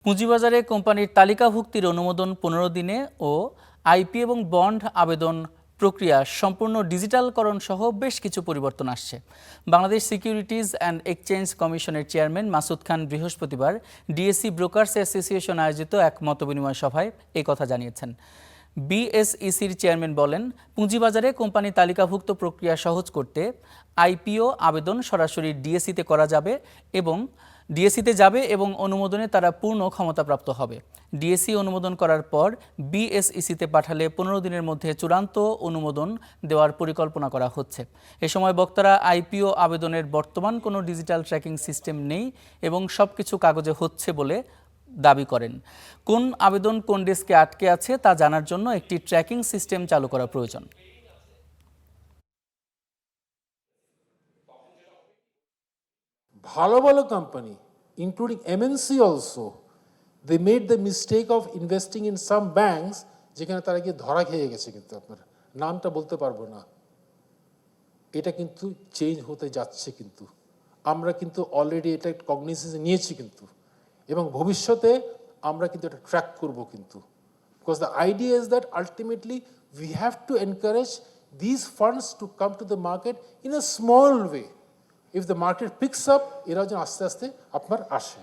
পুঁজিবাজারে কোম্পানির তালিকাভুক্তির অনুমোদন 15 দিনে ও আইপি এবং বন্ড আবেদন প্রক্রিয়া সম্পূর্ণ ডিজিটালকরণ সহ বেশ কিছু পরিবর্তন আসছে। বাংলাদেশ সিকিউরিটিজ অ্যান্ড এক্সচেঞ্জ কমিশনের চেয়ারম্যান মাসুদ খান বৃহস্পতিবার ডিএসসি ব্রোকার্স অ্যাসোসিয়েশন আয়োজিত এক মতবিনিময় সভায় এই কথা জানিয়েছেন। বিএসইসির চেয়ারম্যান বলেন, পুঁজিবাজারে কোম্পানি তালিকাভুক্ত প্রক্রিয়া সহজ করতে আইপিও আবেদন সরাসরি ডিএসসিতে করা যাবে এবং ডিএসসিতে যাবে এবং অনুমোদনে তারা পূর্ণ ক্ষমতাপ্রাপ্ত হবে। ডিএসসি অনুমোদন করার পর বিএসইসিতে পাঠালে 15 দিনের মধ্যে চূড়ান্ত অনুমোদন দেওয়ার পরিকল্পনা করা হচ্ছে। এ সময় বক্তারা আইপিও আবেদনের বর্তমান কোনো ডিজিটাল ট্র্যাকিং সিস্টেম নেই এবং সবকিছু কাগজে হচ্ছে বলে দাবি করেন। কোন আবেদন কোন ডেস্কে আটকে আছে তা জানার জন্য একটি ট্র্যাকিং সিস্টেম চালু করা প্রয়োজন। ভালো ভালো company including MNC also they made the mistake of investing in some banks যেখানে তারা গিয়ে ধরা খেয়ে গেছে, কিন্তু আপনার নামটা বলতে পারবো না। এটা কিন্তু চেঞ্জ হতে যাচ্ছে, কিন্তু আমরা কিন্তু অলরেডি এটা কগনিসেন্স নিয়েছি কিন্তু, এবং ভবিষ্যতে আমরা কিন্তু এটা ট্র্যাক করবো কিন্তু, because the idea is that ultimately we have to encourage this funds to come to the market in a small way. If the market picks up, এরা যেন আস্তে আস্তে আপনার আসে।